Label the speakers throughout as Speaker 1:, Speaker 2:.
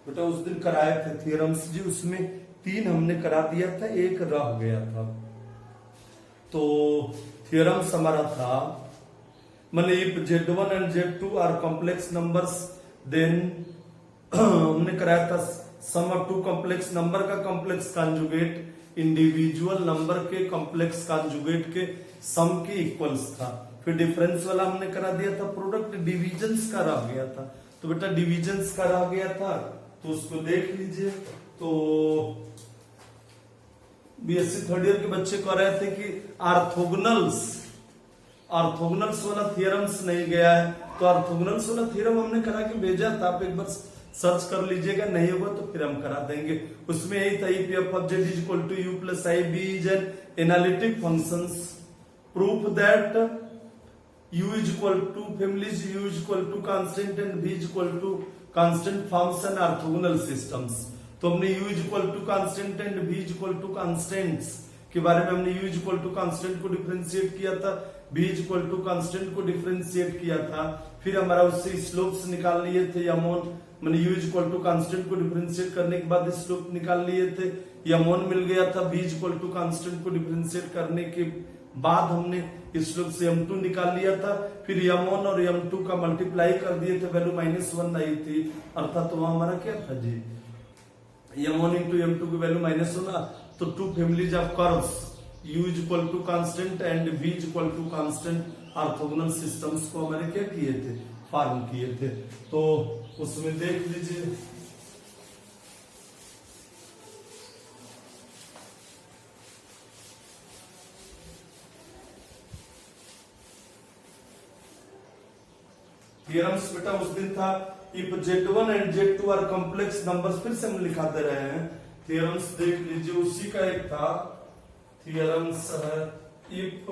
Speaker 1: बेटा उस दिन कराए थे थ्योरम्स जी, उसमें 3 हमने करा दिया था, एक रह गया था। तो थ्योरम्स हमारा था, माने if Z1 and Z2 are complex numbers then हमने कराया था sum of two complex number का कॉम्प्लेक्स कॉन्जुगेट इंडिविजुअल नंबर के कॉम्प्लेक्स कॉन्जुगेट के सम के इक्वल्स था। फिर डिफरेंस वाला हमने करा दिया था, प्रोडक्ट डिविजन्स का रह गया था। तो बेटा डिविजन्स का रह गया था, तो उसको देख लीजिए। तो बीएससी थर्ड ईयर के बच्चे कह रहे थे कि आर्थोगोनल्स वाला थ्योरम्स नहीं गया है, तो आर्थोगोनल्स वाला थ्योरम हमने करा के भेजा था, आप एक बार सर्च कर लीजिएगा, नहीं होगा तो फिर हम करा देंगे। उसमें यही था if f of z is equal to u plus i b is an analytic functions, proof that u is equal to families, u is equal to constant and v is equal to constant forms and orthogonal systems। तो हमने u is equal to constant and v is equal to constants के बारे में हमने u is equal to constant को differentiate किया था, v is equal to constant को डिफरेंशिएट किया था। फिर हमारा उससे स्लोप्स निकाल लिए थे, यमोन मैंने u is equal to constant को डिफरेंशिएट करने के बाद स्लोप निकाल लिए थे, यमोन मिल गया था। v is equal to constant को डिफरेंशिएट करने के बाद हमने स्लोप से m2 निकाल लिया था। फिर m1 और m2 का मल्टीप्लाई कर दिए थे, वैल्यू -1 आई थी, अर्थात वहां हमारा क्या था जी, m1 इंटू m2 की वैल्यू -1। तो two families of curves u is equal to constant and v is equal to constant orthogonal systems को हमारे क्या किए थे, फॉर्म किए थे। तो उसमें देख लीजिए, थ्योरम्स बेटा उस दिन था if Z1 and Z2 are complex numbers, फिर से हम लिखाते रहे हैं। थ्योरम्स देख लीजिए, उसी का एक था थ्योरम्स है if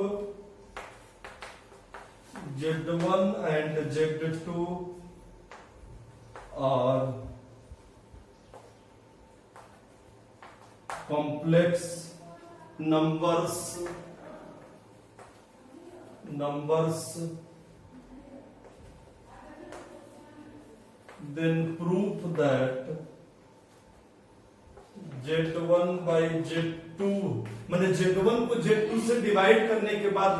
Speaker 1: Z1 and Z2 are complex numbers then proof that Z1 by Z2 मैंने Z1 को Z2 से डिवाइड करने के बाद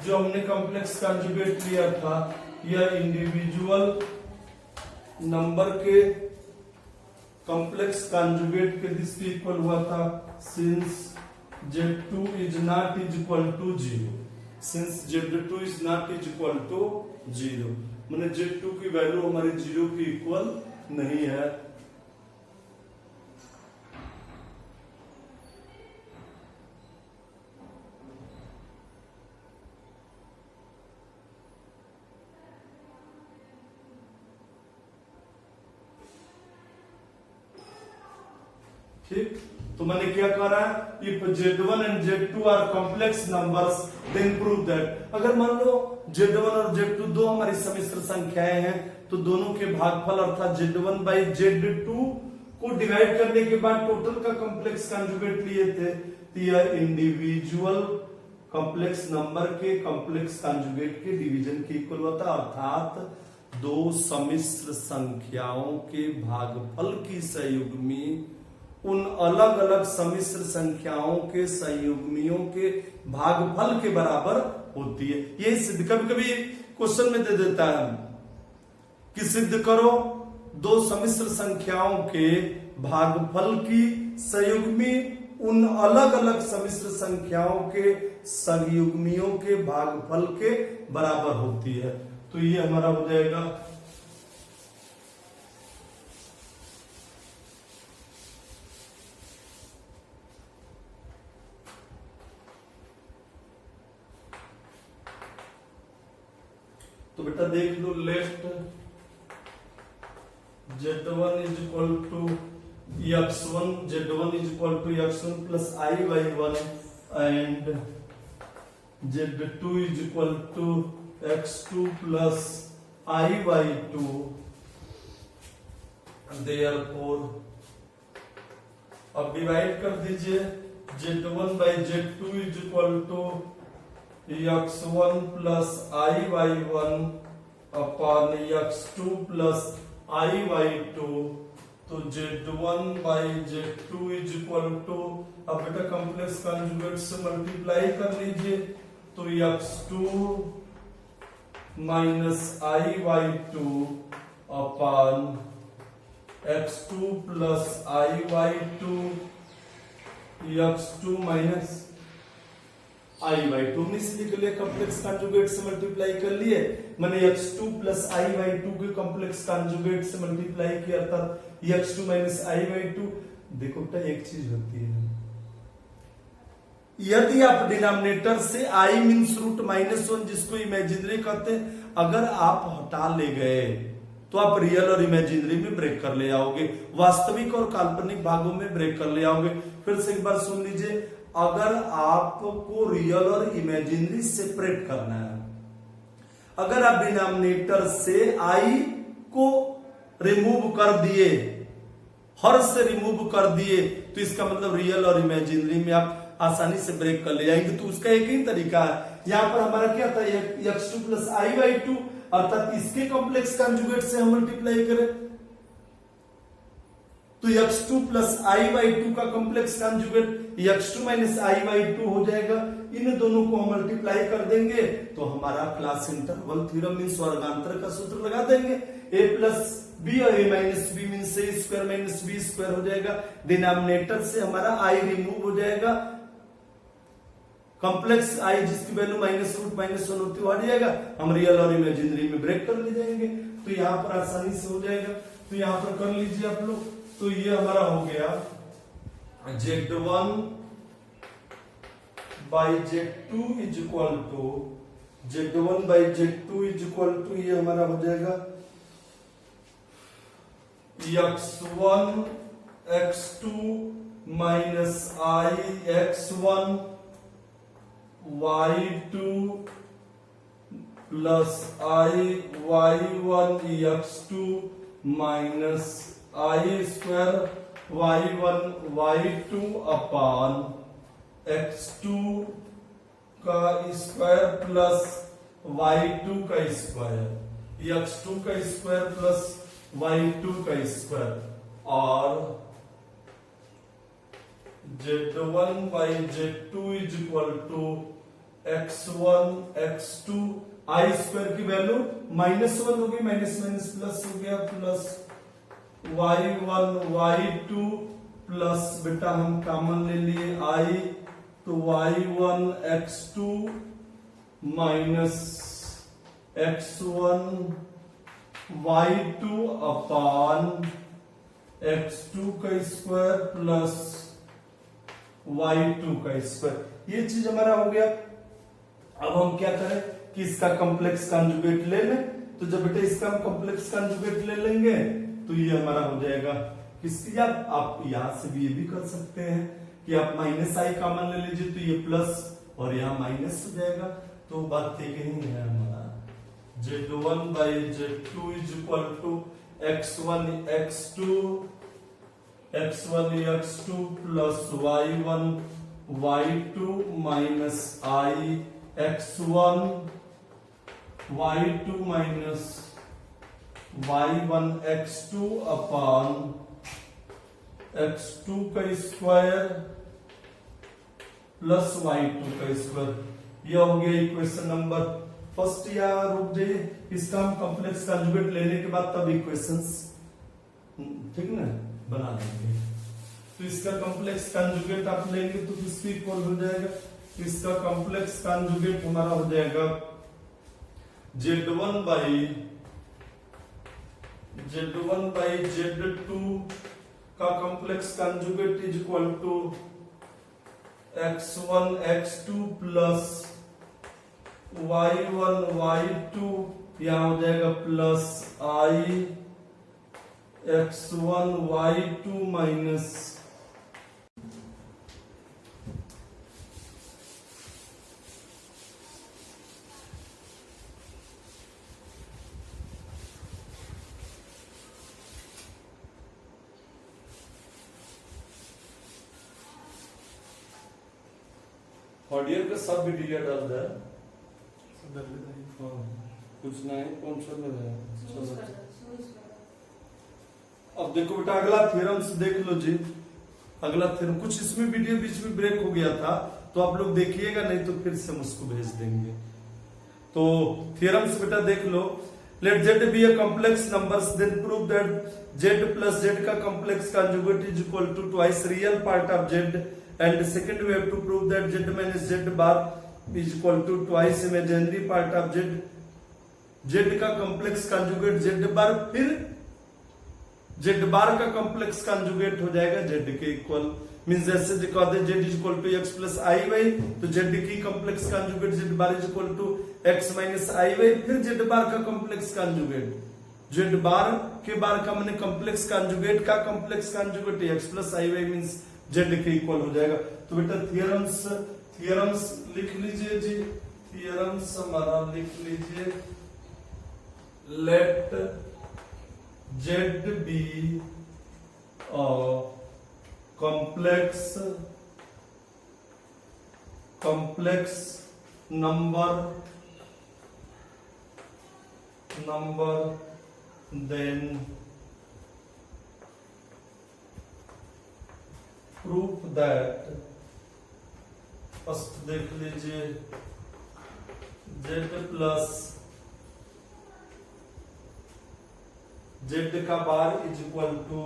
Speaker 1: जो हमने कॉम्प्लेक्स कॉन्जुगेट लिया था, यह इंडिविजुअल नंबर के कॉम्प्लेक्स कॉन्जुगेट के दिस इक्वल हुआ था, since Z2 is not is equal to 0, since Z2 is not is equal to 0, मैंने Z2 की वैल्यू हमारी 0 की इक्वल नहीं है। ठीक, तो मैंने क्या करा, if Z1 and Z2 are complex numbers then prove that. अगर मान लो Z1 और Z2 दो हमारी सम्मिश्र संख्याएं हैं, तो दोनों के भागफल अर्थात Z1 बाई Z2 को डिवाइड करने के बाद टोटल का कॉम्प्लेक्स कॉन्जुगेट लिए थे, तो यह इंडिविजुअल कॉम्प्लेक्स नंबर के कॉम्प्लेक्स कॉन्जुगेट के डिवीजन के इक्वल होता, अर्थात दो सम्मिश्र संख्याओं के भागफल की संयुग्मी उन अलग अलग सम्मिश्र संख्याओं के संयुग्मियों के भागफल के बराबर होती है। ये सिद्ध कभी कभी क्वेश्चन में दे देता है कि सिद्ध करो दो सम्मिश्र संख्याओं के भागफल की संयुग्मी उन अलग अलग सम्मिश्र संख्याओं के संयुग्मियों के भागफल के बराबर होती है। तो ये हमारा हो जाएगा तो बेटा देख लो, left Z1 is equal to x1, Z1 is equal to x1 plus I/1 and Z2 is equal to x2 plus I/2, therefore अब डिवाइड कर दीजिए, Z1 by Z2 is equal to x1 plus I/1 upon x2 plus I/2 तो Z1 by Z2 is equal to, अब बेटा complex conjugate से multiply कर लीजिए, तो x2 minus i/2 upon x2 plus i/2 x2 minus i/2 हमने इसलिए कर लिया कॉम्प्लेक्स कॉन्जुगेट से मल्टीप्लाई कर लिए, मैंने x2 प्लस i/2 के कॉम्प्लेक्स कॉन्जुगेट से मल्टीप्लाई किया अर्थात x2 माइनस i/2। देखो बेटा एक चीज होती है, यदि आप डिनोमिनेटर से i मीन्स रूट -1 जिसको इमेजिनरी कहते हैं, अगर आप हटा ले गए तो आप रियल और इमेजिनरी में ब्रेक कर ले आओगे, वास्तविक और काल्पनिक भागों में ब्रेक कर ले आओगे। फिर से एक बार सुन लीजिए, अगर आपको रियल और इमेजिनरी सेपरेट करना है, अगर आप डिनोमिनेटर से i को रिमूव कर दिए, हर से रिमूव कर दिए, तो इसका मतलब रियल और इमेजिनरी में आप आसानी से ब्रेक कर ले जाएंगे। तो उसका एक ही तरीका है, यहां पर हमारा क्या था, x2 प्लस i/2 अर्थात इसके कॉम्प्लेक्स कॉन्जुगेट से हम मल्टीप्लाई करें, तो x2 प्लस i/2 का complex conjugate x2 minus i/2 हो जाएगा। इन दोनों को हम मल्टीप्लाई कर देंगे तो हमारा क्लास इंटरवल थ्योरम मींस वर्गांतर का सूत्र लगा देंगे, a प्लस b और a minus b means a square minus b square हो जाएगा। डिनोमिनेटर से हमारा i रिमूव हो जाएगा, कॉम्प्लेक्स i जिसकी वैल्यू -√-1 होती है हट जाएगा, हम रियल और इमेजिनरी में ब्रेक कर ले जाएंगे, तो यहां पर आसानी से हो जाएगा। तो यहां पर कर लीजिए आप लोग, तो ये हमारा हो गया Z1 by Z2 is equal to Z1 by Z2 is equal to, ये हमारा हो जाएगा x1 x2 minus i x1 y2 plus i y1 x2 minus i square y1 y2 upon x2 का स्क्वायर प्लस y2 का square, x2 का square plus y2 का square, और Z1 by Z2 is equal to x1 x2 i square की value -1 होगी, minus minus plus हो गया, plus y1 y2 plus बेटा हम कॉमन ले लिए i, तो y1 x2 minus x1 y2 upon x2 का स्क्वायर प्लस y2 का स्क्वायर, ये चीज हमारा हो गया। अब हम क्या करें कि इसका कॉम्प्लेक्स कॉन्जुगेट ले लें, तो जब बेटा इसका हम कॉम्प्लेक्स कॉन्जुगेट ले लेंगे तो ये हमारा हो जाएगा किसकी, आप यहां से भी ये भी कर सकते हैं कि आप -i कॉमन ले लीजिए, तो ये प्लस और यहाँ माइनस हो जाएगा, तो बात ठीक ही है हमारा। Z1 by Z2 is equal to x1 x2 plus y1 y2 minus i x1 y2 minus y1 x2 upon x2 का स्क्वायर प्लस y2 का स्क्वायर, यह हो गया इक्वेशन नंबर फर्स्ट। या रुक जाइए, इसका हम कॉम्प्लेक्स कॉन्जुगेट लेने के बाद तब इक्वेशंस ठीक ना बना देंगे। तो इसका कॉम्प्लेक्स कॉन्जुगेट आप लेंगे तो किसके इक्वल हो जाएगा, इसका कॉम्प्लेक्स कॉन्जुगेट हमारा हो जाएगा Z1 बाई Z2 का complex conjugate is equal to x1 x2 plus y1 y2, यहां हो जाएगा plus i x1 y2 minus audio का सब भी डिलीट डाल दे, कुछ नहीं कौन सा ले रहा है, अब देखो बेटा अगला थ्योरम्स देख लो जी। अगला थ्योरम कुछ इसमें वीडियो बीच में ब्रेक हो गया था तो आप लोग देखिएगा, नहीं तो फिर से हम उसको भेज देंगे। तो थ्योरम्स बेटा देख लो। Let Z be a complex numbers then prove that Z plus Z का complex conjugate is equal to twice real part of Z and second we have to prove that Z minus Z bar is equal to twice imaginary part of Z. Z का complex conjugate Z bar, फिर Z bar का complex conjugate हो जाएगा Z के equal. Means जैसे जो कहते हैं Z is equal to x plus I Y, तो जेड की complex conjugate Z bar is equal to x minus I y, फिर जेड बार का कॉम्प्लेक्स कॉन्जुगेट जेड बार के बार का मैंने कॉम्प्लेक्स कॉन्जुगेट का कॉम्प्लेक्स कॉन्जुगेट एक्स प्लस आई y means Z के equal हो जाएगा। तो बेटा थियरम्स लिख लीजिए जी। थियरम्स हमारा लिख लीजिए। Let Z be complex number then proof that, first देख लीजिए जेड प्लस जेड का bar is equal to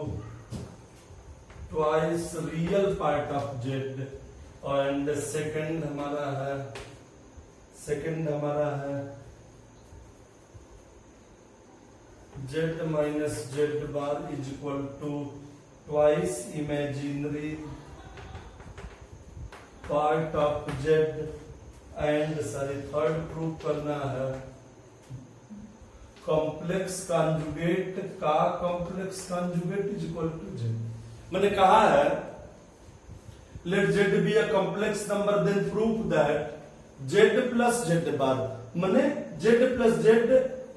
Speaker 1: twice real part of Z, and second हमारा है z minus Z bar is equal to twice imaginary part of Z, and third prove करना है complex conjugate का complex conjugate is equal to z. मैंने कहा है let Z be a complex number then proof that Z plus Z bar, मैंने Z plus Z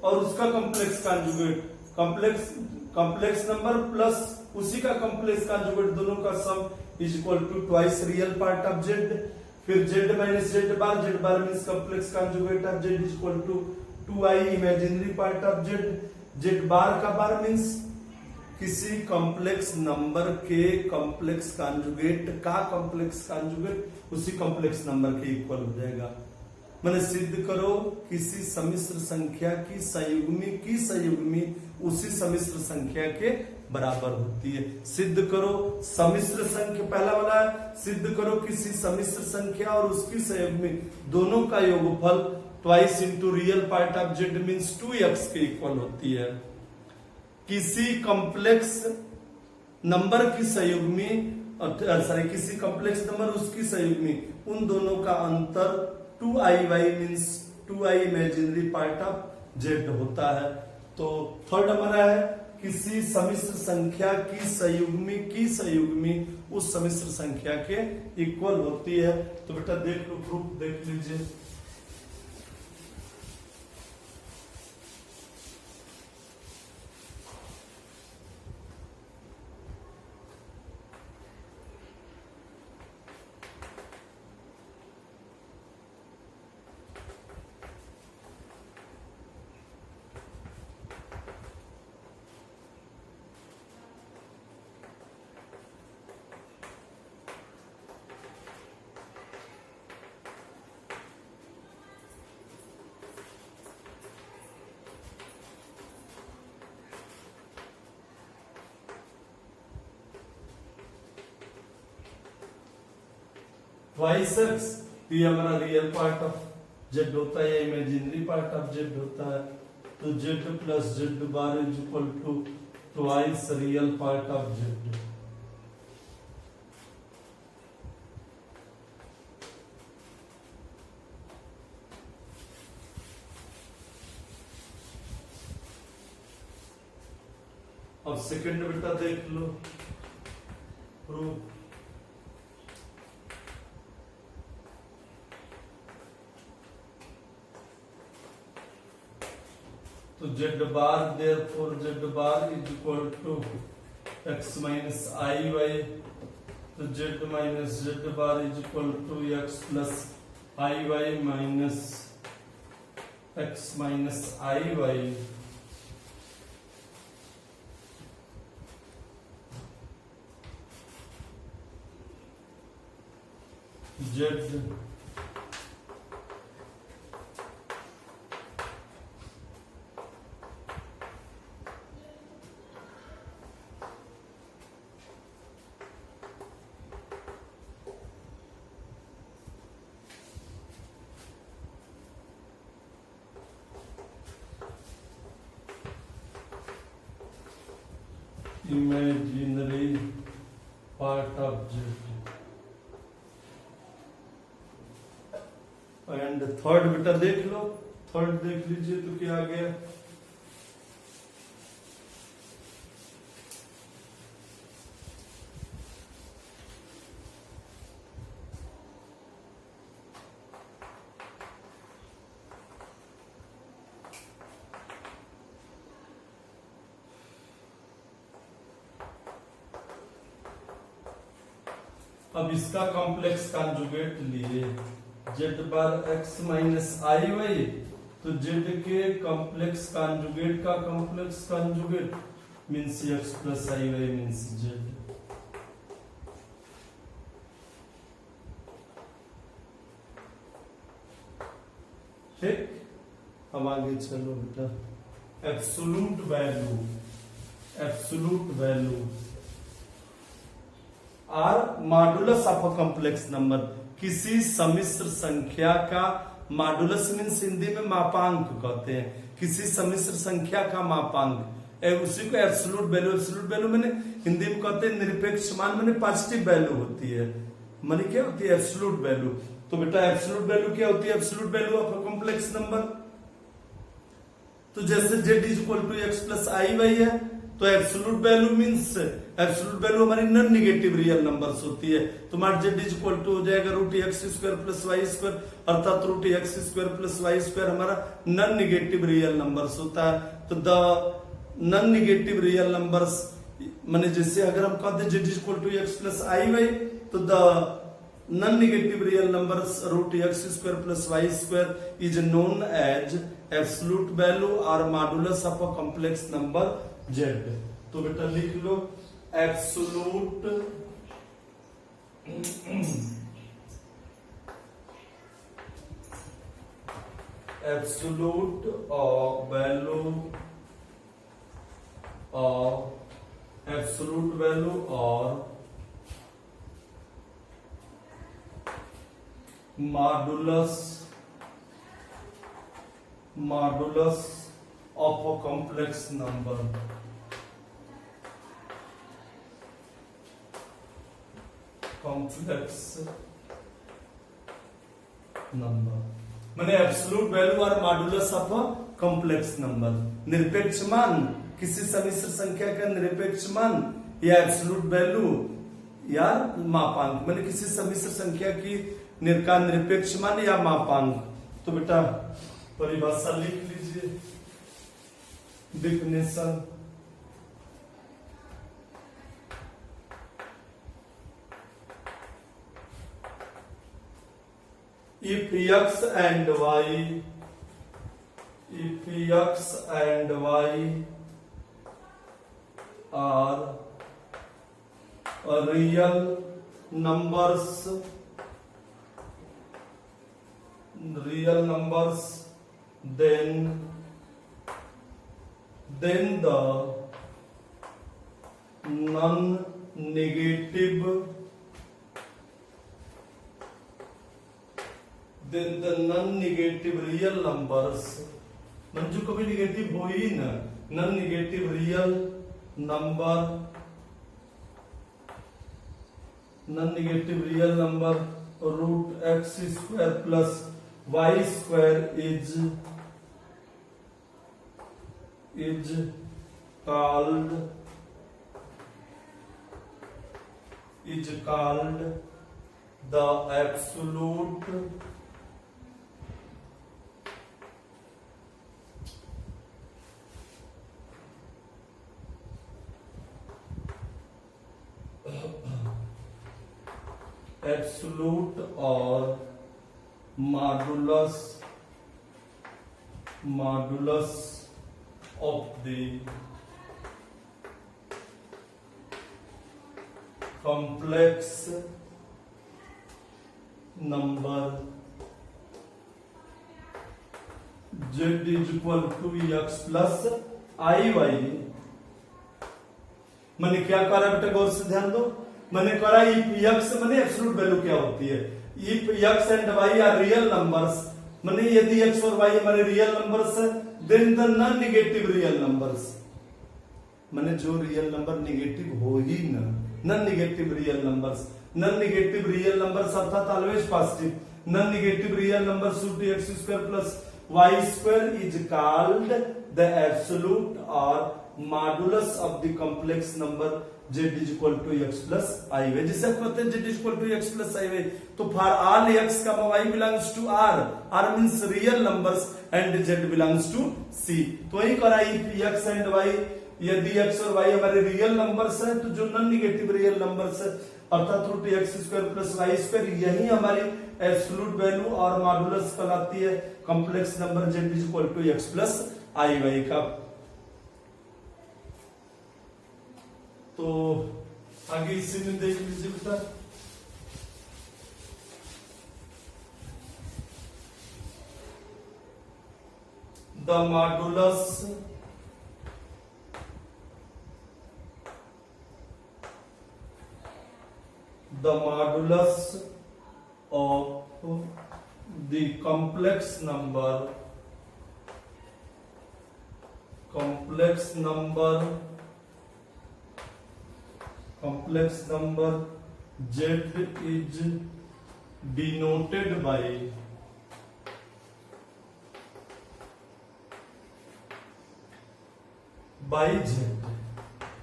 Speaker 1: और उसका complex conjugate, complex number plus उसी का कॉम्प्लेक्स कॉन्जुगेट, दोनों का sum is equal to twice real part of Z, फिर Z minus Z bar means complex conjugate of Z is equal to 2i imaginary part of Z. Z bar का bar means किसी complex number के complex conjugate का complex conjugate उसी complex number के equal हो जाएगा। मैंने सिद्ध करो किसी सम्मिश्र संख्या की संयुग्मी उसी सम्मिश्र संख्या के बराबर होती है। सिद्ध करो सम्मिश्र संख्या, पहला वाला है सिद्ध करो किसी सम्मिश्र संख्या और उसकी संयुग्मी दोनों का योगफल twice into real part of Z means 2x के इक्वल होती है। किसी कॉम्प्लेक्स नंबर की संयुग्मी किसी कॉम्प्लेक्स नंबर उसकी संयुग्मी उन दोनों का अंतर 2iy means 2i imaginary part of Z होता है। तो थर्ड हमारा है किसी सम्मिश्र संख्या की संयुग्मी उस सम्मिश्र संख्या के इक्वल होती है। तो बेटा देख लो, प्रूफ देख लीजिए। ट्वाइस एक्स ये हमारा रियल पार्ट ऑफ जेड होता है या इमेजिनरी पार्ट ऑफ जेड होता है। तो Z plus Z bar is equal to twice real part of Z. अब सेकंड बेटा देख लो प्रूफ। तो Z bar therefore Z bar is equal to x minus I Y. तो Z minus Z bar is equal to x plus I Y minus X minus I Y. Z imaginary part of Z. And third बेटा देख लो, third देख लीजिए तो क्या आ गया। अब इसका कॉम्प्लेक्स कॉन्जुगेट लिए जेड बार एक्स माइनस आई वाई, तो जेड के कॉम्प्लेक्स कॉन्जुगेट का complex conjugate means X plus आई वाई मीन्स जेड। ठीक, अब आगे चलो बेटा। Absolute value, absolute value or modulus of a complex number, किसी सम्मिश्र संख्या का मॉडुलस मीन्स हिंदी में मापांक कहते हैं, किसी सम्मिश्र संख्या का मापांक, उसी को एब्सोल्यूट वैल्यू, एब्सोल्यूट वैल्यू मैंने हिंदी में कहते हैं निरपेक्ष मान, मैंने पॉजिटिव वैल्यू होती है, माने क्या होती है एब्सोल्यूट वैल्यू। तो बेटा एब्सोल्यूट वैल्यू क्या होती है, absolute value of a complex number. तो जैसे z is equal to x plus I y है, तो absolute value means absolute value हमारी नॉन नेगेटिव रियल नंबर्स होती है। तो हमारा z इज इक्वल टू हो जाएगा root x square plus Y square, अर्थात root x square plus Y square हमारा नॉन नेगेटिव रियल नंबर्स होता है। तो the non negative real numbers माने जैसे अगर हम कहते हैं z is equal to x plus I Y, तो the non negative real numbers root x square plus Y square is known as absolute value और modulus of a complex number z। तो बेटा लिख लो एब्सोल्यूट एब्सोल्यूट वैल्यू और absolute value और modulus of a complex number. Complex number माने absolute value और modulus of a complex number, निरपेक्ष मान, किसी सम्मिश्र संख्या का निरपेक्ष मान या एब्सोल्यूट वैल्यू या मापांक, माने किसी सम्मिश्र संख्या की का निरपेक्ष मान या मापांक। तो बेटा परिभाषा लिख लीजिए, definition. If x and y are real numbers, then the non-negative real numbers, जो कभी निगेटिव हो ही ना, non negative real number root x square plus Y square is called the absolute और modulus of the complex number z is equal to x plus iy। मैंने क्या करा बेटा, गौर से ध्यान दो। मैंने करा इफ x मैंने एब्सोल्यूट वैल्यू क्या होती है, if x and y are real numbers, मैंने यदि x और y हमारे रियल नंबर्स है, then the non negative real numbers, मैंने जो रियल नंबर नेगेटिव हो ही ना, non negative real numbers, non negative real numbers अर्थात always positive, non negative real number should be x square plus y square is called the absolute और modulus of the complex number z is equal to x plus iy। जिसे आप कहते हैं z is equal to x plus iy, तो for all x का y belongs to r, r means real numbers and z belongs to c। तो वही करा if x and y, यदि x और y हमारे रियल नंबर्स हैं तो जो नॉन नेगेटिव रियल नंबर्स है अर्थात root x square plus y square, यही हमारी एब्सोल्यूट वैल्यू और मॉडुलस कहलाती है complex number z is equal to x plus iy का। तो आगे इसी में देख लीजिए बेटा, the modulus of the complex number z is denoted by z,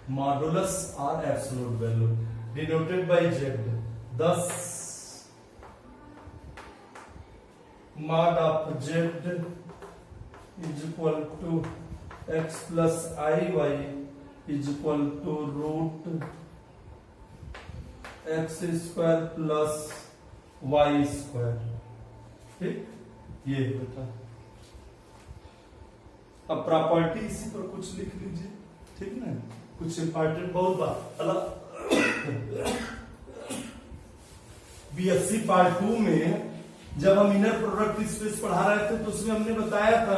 Speaker 1: modulus or absolute value denoted by z, thus mod of z is equal to x plus iy is equal to root x square plus y square. ठीक, ये बेटा अब property इसी पर कुछ लिख लीजिए, ठीक ना, कुछ इंपॉर्टेंट बहुत बात। बीएससी पार्ट 2 में जब हम इनर प्रोडक्ट स्पेस पढ़ा रहे थे तो उसमें हमने बताया था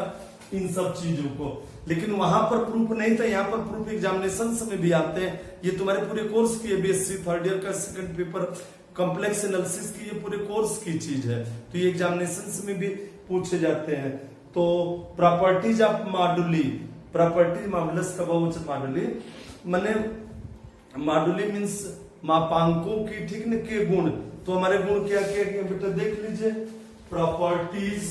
Speaker 1: इन सब चीजों को, लेकिन वहां पर प्रूफ नहीं था, यहाँ पर प्रूफ एग्जामिनेशन में भी आते हैं। ये तुम्हारे पूरे कोर्स की है, बीएससी थर्ड ईयर का सेकंड पेपर कॉम्प्लेक्स एनालिसिस की, ये पूरे कोर्स की चीज है, तो ये एग्जामिनेशन में भी पूछे जाते हैं। तो प्रॉपर्टीज ऑफ मॉडुली, प्रॉपर्टी मॉडुलस का बहुवचन मॉडुली, माने मॉडुली मींस मापांकों की, ठीक न, के गुण। तो हमारे गुण क्या क्या बेटा देख लीजिए, प्रॉपर्टीज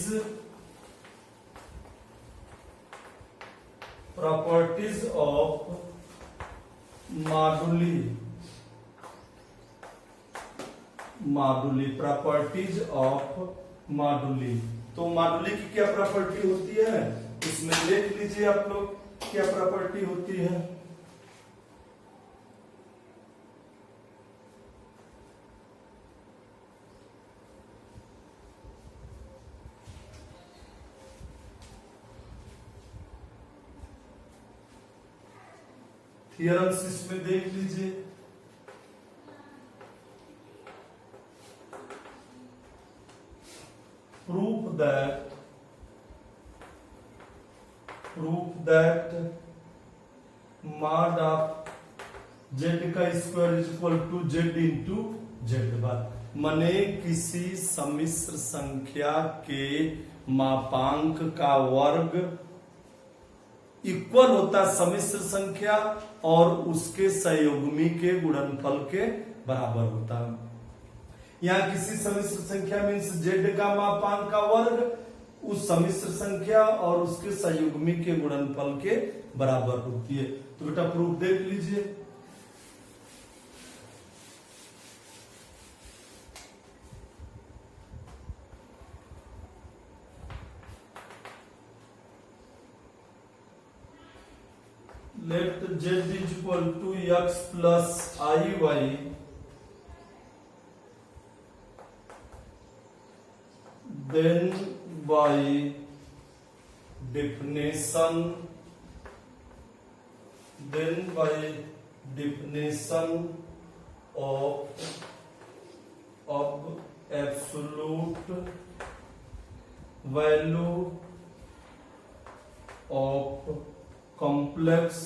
Speaker 1: ऑफ मॉडुली, प्रॉपर्टीज ऑफ मॉडुली। तो मॉडुली की क्या प्रॉपर्टी होती है, इसमें देख लीजिए आप लोग क्या प्रॉपर्टी होती है। थियरम्स इसमें देख लीजिए, proof that mod of z का square is equal to z into Z bar, माने किसी सम्मिश्र संख्या के मापांक का वर्ग इक्वल होता सम्मिश्र संख्या और उसके संयुग्मी के गुणनफल के बराबर होता है। यहाँ किसी सम्मिश्र संख्या मीन्स z का मापांक का वर्ग उस सम्मिश्र संख्या और उसके संयुग्मी के गुणनफल के बराबर होती है। तो बेटा प्रूफ देख लीजिए, let z is equal to x plus iy, then by definition of absolute value of complex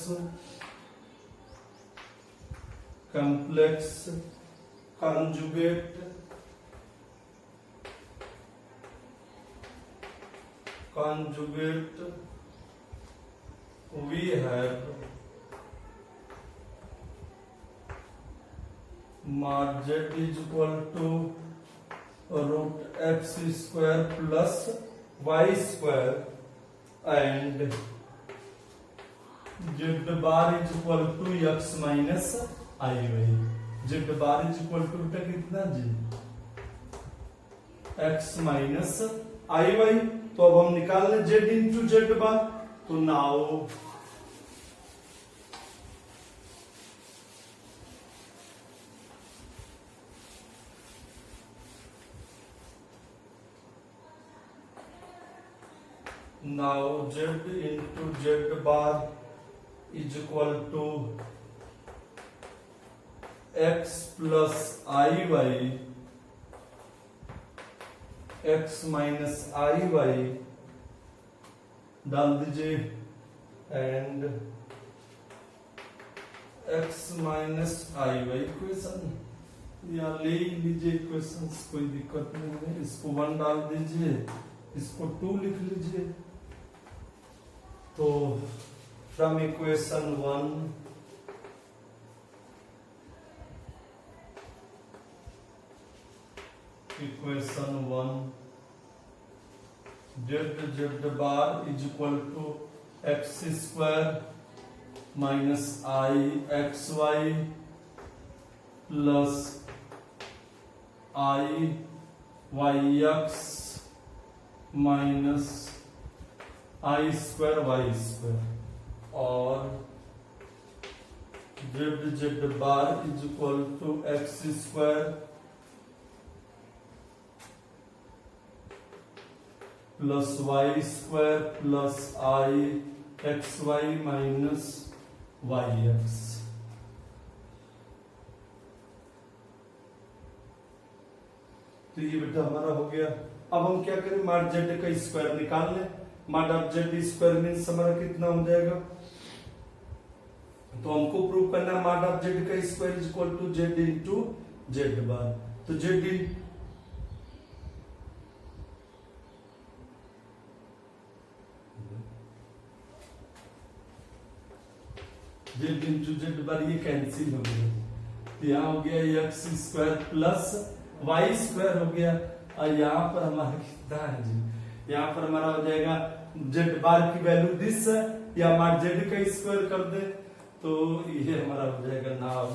Speaker 1: conjugate we have mod z is equal to root x square plus y square and z bar is equal to x minus iy. z bar is equal to बेटा कितना जी x minus iy. तो अब हम निकाल लें z into Z bar. तो now z into z bar is equal to x plus iy x minus iy डाल दीजिए and x minus iy equation या ले लीजिए इक्वेशन, कोई दिक्कत नहीं है. इसको 1 डाल दीजिए, इसको 2 लिख लीजिए. तो from equation 1 z bar is equal to x square minus I xy plus I yx minus I square y square और z bar is equal to x square plus y square plus I xy minus yx. तो ये बेटा हमारा हो गया. अब हम क्या करें, मॉड जेड का स्क्वायर निकाल लें. Mod of Z square means हमारा कितना हो जाएगा. तो हमको प्रूव करना है मॉड ऑफ जेड का square is equal to Z into Z bar. तो जेड इंटू जेड बार ये कैंसिल हो गया. तो यहाँ हो गया x square plus Y square हो गया. और यहाँ पर हमारा कितना है जी, यहाँ पर हमारा हो जाएगा जेड बार की वैल्यू दिस या हमारा जेड का स्क्वायर कर दे तो ये हमारा हो जाएगा नाम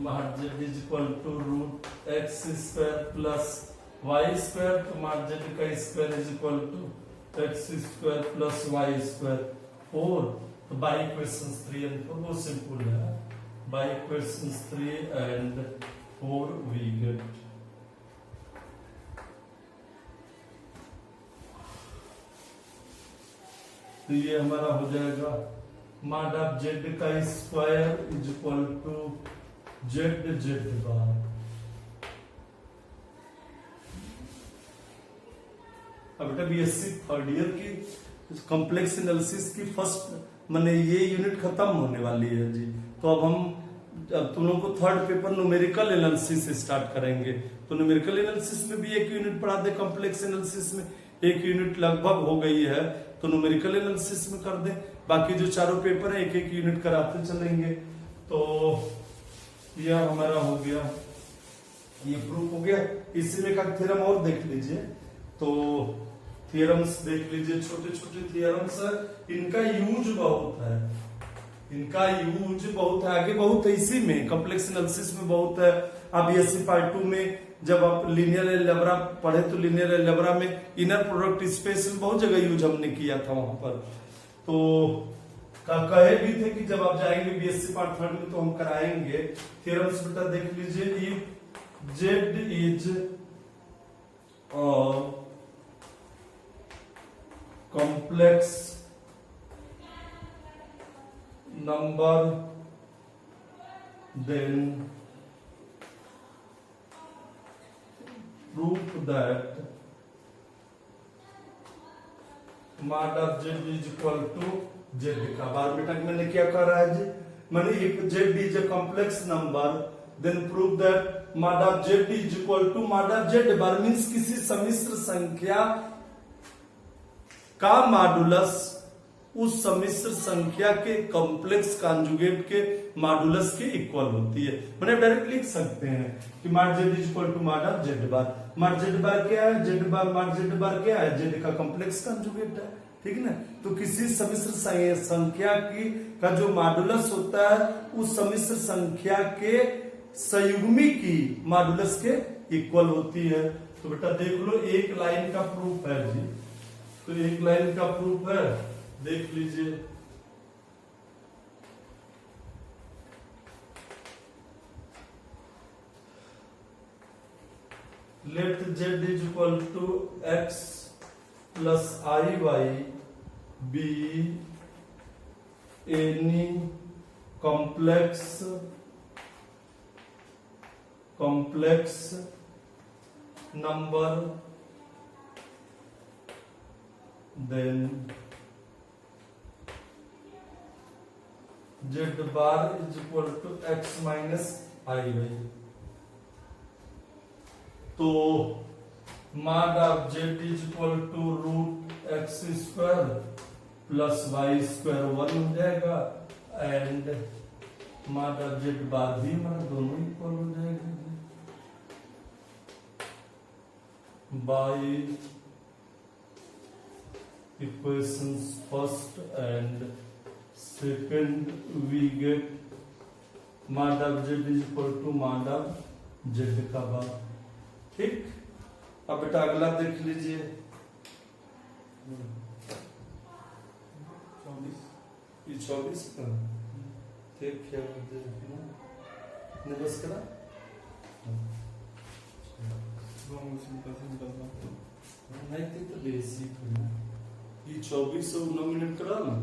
Speaker 1: mod z is equal to root x square plus y square. तो mod z का square is equal to x square plus y square 4. तो बाय इक्वेशंस 3 and 4 बहुत सिंपल है. By equations 3 and 4 we get तो ये हमारा हो जाएगा mod ऑफ z का square is equal to Z bar. अब बेटा बीएससी थर्ड ईयर की कॉम्प्लेक्स एनालिसिस की फर्स्ट माने ये यूनिट खत्म होने वाली है जी. तो अब हम तुम लोगों को third paper numerical analysis start करेंगे. तो न्यूमेरिकल एनालिसिस में भी एक यूनिट पढ़ा दे, कॉम्प्लेक्स एनालिसिस में एक यूनिट लगभग हो गई है. तो न्यूमेरिकल एनालिसिस में कर दे, बाकी जो चारों पेपर है एक एक यूनिट कराते चलेंगे. तो यह हमारा हो गया, ये प्रूफ हो गया. इसी में का थ्योरम और देख लीजिए. तो थ्योरम्स देख लीजिए, छोटे छोटे थ्योरम्स है, इनका यूज बहुत है, आगे बहुत है. इसी में कॉम्प्लेक्स एनालिसिस में बहुत है. अब बीएससी पार्ट 2 में जब आप लीनियर अलजेब्रा पढ़े तो लीनियर अलजेब्रा में इनर प्रोडक्ट स्पेस में बहुत जगह यूज हमने किया था वहां पर. तो कहे भी थे कि जब आप जाएंगे बीएससी पार्ट 3 में तो हम कराएंगे. थ्योरम्स बेटा देख लीजिए. If Z is complex number number, then prove that mod of z is equal to z का बार बेटा मैंने क्या कहा है जी, मैंने एक z is a complex number, then prove that mod of z is equal to mod of z bar means किसी सम्मिश्र संख्या का मॉडुलस उस सम्मिश्र संख्या के कॉम्प्लेक्स कॉन्जुगेट के मॉडुलस के इक्वल होती है। मैंने डायरेक्ट लिख सकते हैं कि mod z is equal to mod of z bar. Mod z bar क्या है, z bar mod z bar क्या है, z का कॉम्प्लेक्स कॉन्जुगेट है, ठीक है ना। तो किसी सम्मिश्र संख्या की का जो मॉडुलस होता है उस सम्मिश्र संख्या के संयुग्मी की मॉडुलस के इक्वल होती है। तो बेटा देख लो, एक लाइन का प्रूफ है जी, तो एक लाइन का प्रूफ है, देख लीजिए। Let z is equal to x plus I y be any complex number, then z bar is equal to x minus I y। तो mod of z is equal to root x square plus Y square 1 हो जाएगा, and mod of z bar भी हमारा दोनों equal हो जाएगा by equations first and second we get mod of z is equal to mod of z का बार, ठीक। अब बेटा अगला देख लीजिए, 24 का ठीक क्या बस करा नहीं थी तो बेसिक 24 और 9 मिनट करा ना।